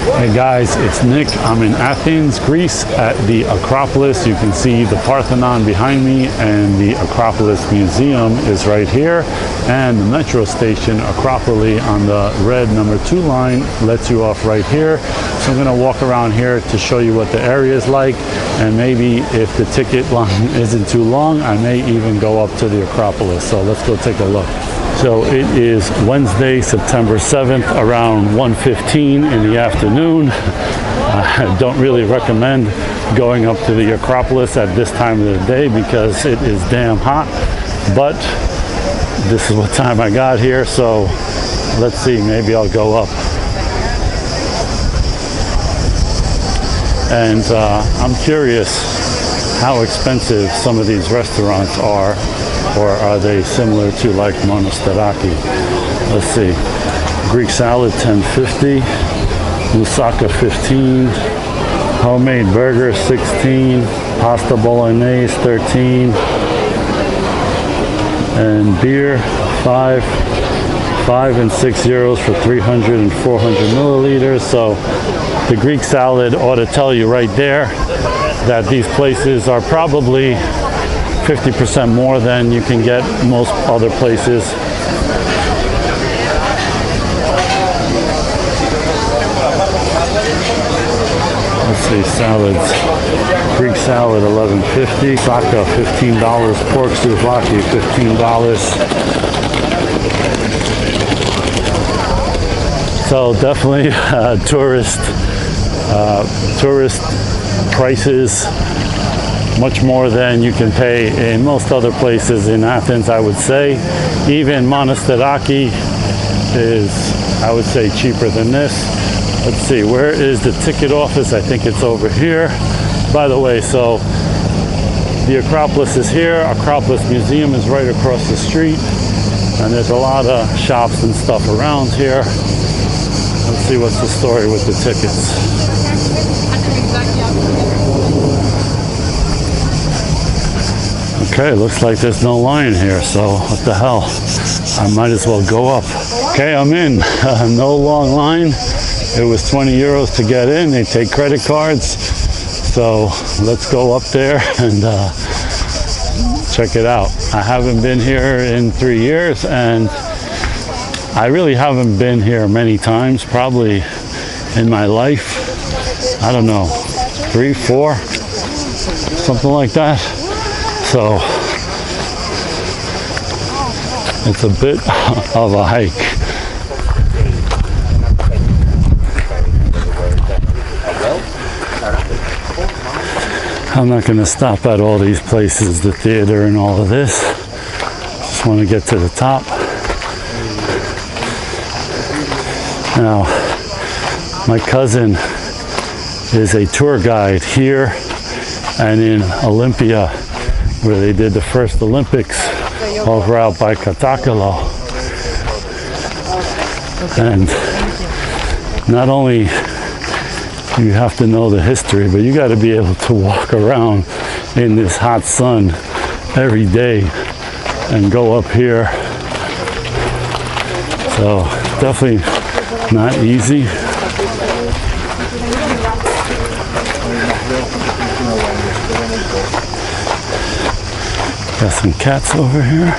Hey guys, it's Nick. I'm in Athens, Greece at the Acropolis. You can see the Parthenon behind me, and the Acropolis Museum is right here. And the metro station, Akropoli, on the red number 2 line lets you off right here. So I'm going to walk around here to show you what the area is like, and maybe if the ticket line isn't too long, I may even go up to the Acropolis. So let's go take a look. So it is Wednesday, September 7th, around 1:15 in the afternoon. I don't really recommend going up to the Acropolis at this time of the day because it is damn hot, but this is what time I got here, so let's see, maybe I'll go up. And I'm curious how expensive some of these restaurants are, or are they similar to like Monastiraki? Let's see. Greek salad $10.50, moussaka $15, homemade burger $16, pasta bolognese $13, and beer $5 and €6 for 300 and 400 milliliters. So the Greek salad ought to tell you right there that these places are probably 50% more than you can get most other places. Let's see, salads. Greek salad $11.50, saka $15, pork souvlaki $15. So definitely tourist prices, much more than you can pay in most other places in Athens, I would say. Even Monastiraki is, I would say, cheaper than this. Let's see, where is the ticket office? I think it's over here. By the way, so the Acropolis is here. Acropolis Museum is right across the street. And there's a lot of shops and stuff around here. Let's see what's the story with the tickets. Okay, looks like there's no line here, so what the hell? I might as well go up. Okay, I'm in. No long line. It was 20 euros to get in. They take credit cards. So let's go up there and check it out. I haven't been here in 3 years, and I really haven't been here many times, probably in my life. I don't know, 3, 4, something like that. So it's a bit of a hike. I'm not going to stop at all these places, the theater and all of this. Just want to get to the top. Now, my cousin is a tour guide here and in Olympia, where they did the first Olympics over out by Katakalo. And not only do you have to know the history, but you got to be able to walk around in this hot sun every day and go up here. So definitely not easy. Got some cats over here.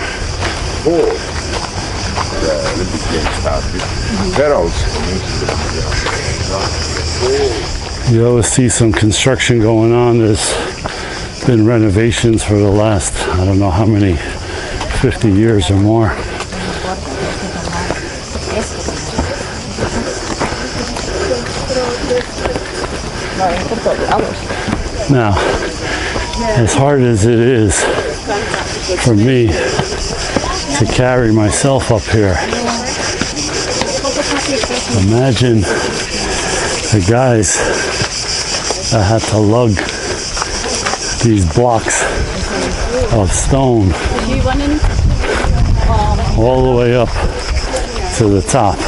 You always see some construction going on. There's been renovations for the last, I don't know how many, 50 years or more. Now, as hard as it is for me to carry myself up here, imagine the guys that had to lug these blocks of stone all the way up to the top.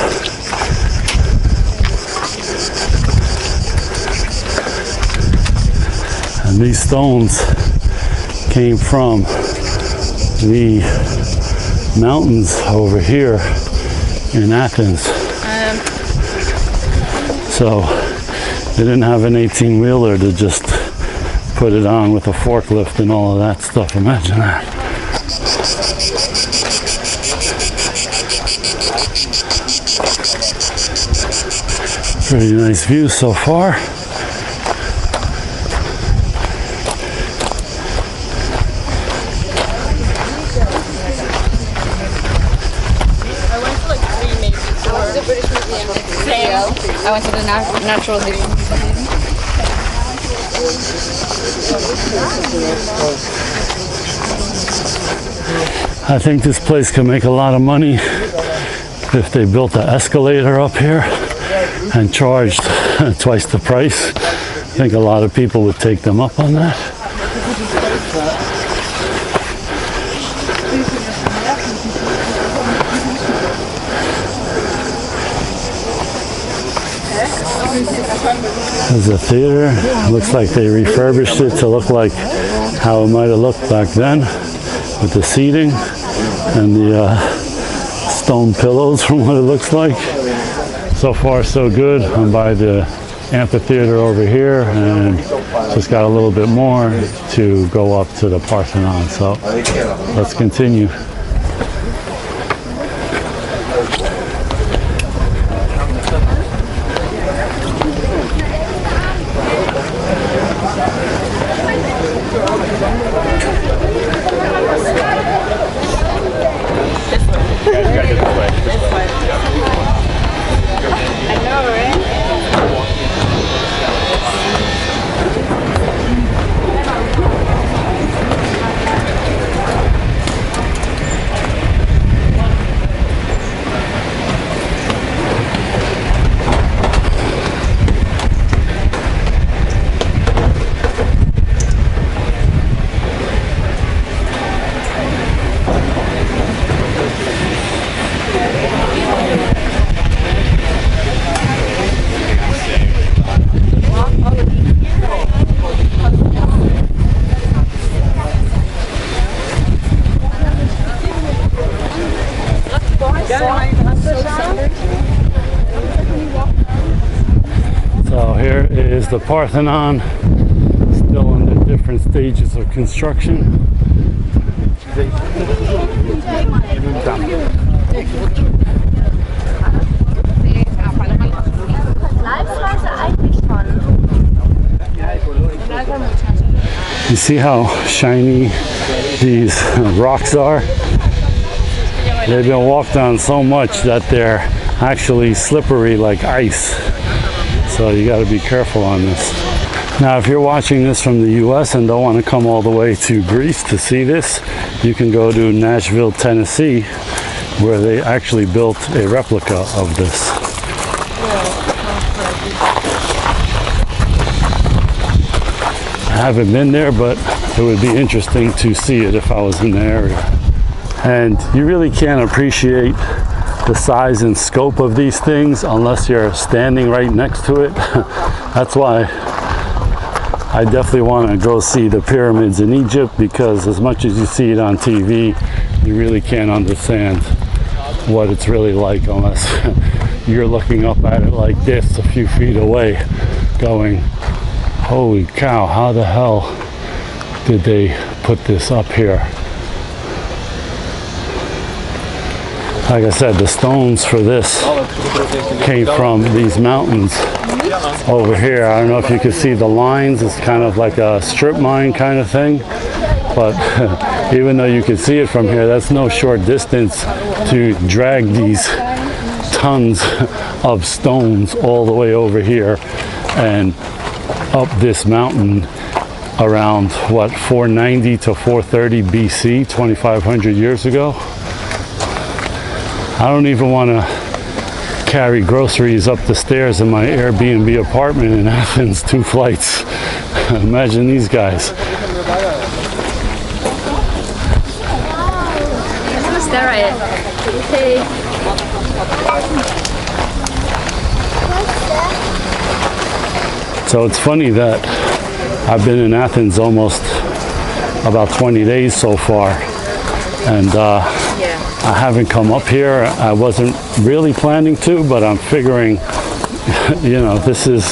And these stones came from the mountains over here in Athens. So they didn't have an 18-wheeler to just put it on with a forklift and all of that stuff. Imagine that. Pretty nice view so far. I went to the Natural History Museum. I think this place could make a lot of money if they built an escalator up here and charged twice the price. I think a lot of people would take them up on that. There's a theater. Looks like they refurbished it to look like how it might have looked back then, with the seating and the stone pillows from what it looks like. So far so good. I'm by the amphitheater over here and just got a little bit more to go up to the Parthenon. So let's continue. So here is the Parthenon, still in the different stages of construction. You see how shiny these rocks are? They've been walked on so much that they're actually slippery like ice. So you got to be careful on this. Now, if you're watching this from the US and don't want to come all the way to Greece to see this, you can go to Nashville, Tennessee, where they actually built a replica of this. I haven't been there, but it would be interesting to see it if I was in the area. And you really can't appreciate the size and scope of these things unless you're standing right next to it. That's why I definitely want to go see the pyramids in Egypt, because as much as you see it on TV, you really can't understand what it's really like unless you're looking up at it like this a few feet away going, holy cow, how the hell did they put this up here? Like I said, the stones for this came from these mountains over here. I don't know if you can see the lines. It's kind of like a strip mine kind of thing. But even though you can see it from here, that's no short distance to drag these tons of stones all the way over here and up this mountain around, what, 490 to 430 BC, 2,500 years ago. I don't even want to carry groceries up the stairs in my Airbnb apartment in Athens, 2 flights. Imagine these guys. So it's funny that I've been in Athens almost about 20 days so far, and I haven't come up here. I wasn't really planning to, but I'm figuring you know, this is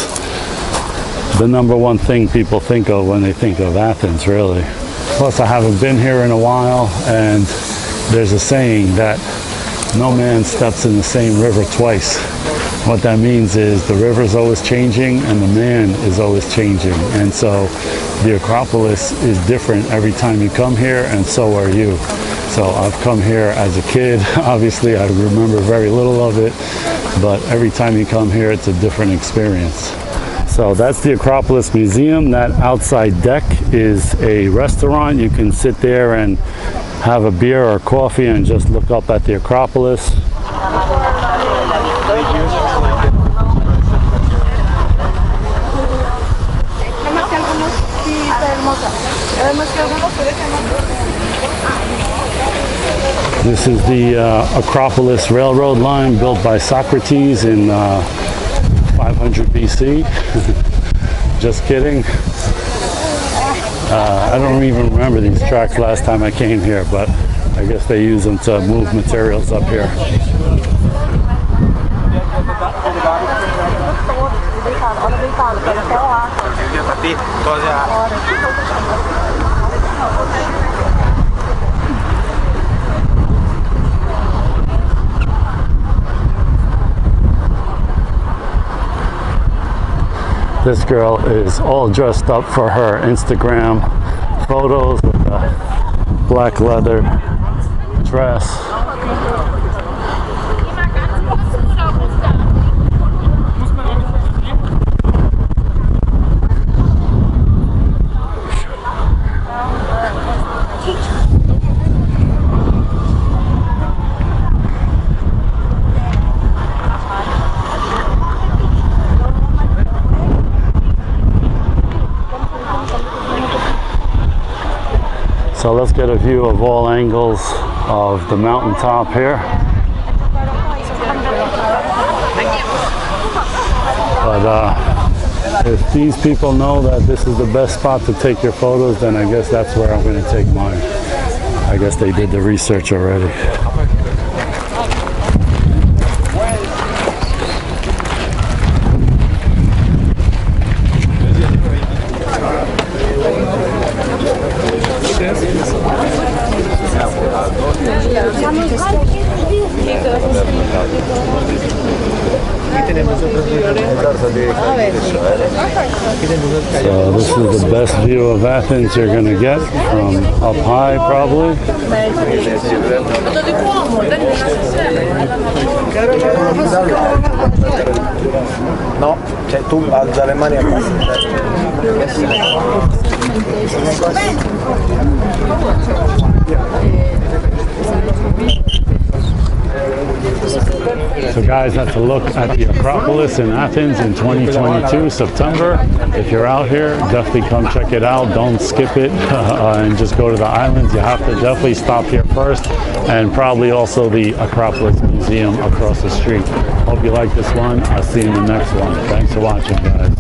the number one thing people think of when they think of Athens, really. Plus, I haven't been here in a while, and there's a saying that no man steps in the same river twice. What that means is the river's always changing and the man is always changing. And so the Acropolis is different every time you come here, and so are you. So I've come here as a kid. Obviously, I remember very little of it, but every time you come here, it's a different experience. So that's the Acropolis Museum. That outside deck is a restaurant. You can sit there and have a beer or coffee and just look up at the Acropolis. This is the Acropolis Railroad line built by Socrates in 500 BC. Just kidding. I don't even remember these tracks last time I came here, but I guess they use them to move materials up here. This girl is all dressed up for her Instagram photos with a black leather dress. So let's get a view of all angles of the mountaintop here. But if these people know that this is the best spot to take your photos, then I guess that's where I'm going to take mine. I guess they did the research already. So this is the best view of Athens you're going to get from up high, probably. No, cioè tu alza le mani a So guys, that's a look at the Acropolis in Athens in 2022, September. If you're out here, definitely come check it out. Don't skip it and just go to the islands. You have to definitely stop here first, and probably also the Acropolis Museum across the street. Hope you like this one. I'll see you in the next one. Thanks for watching, guys.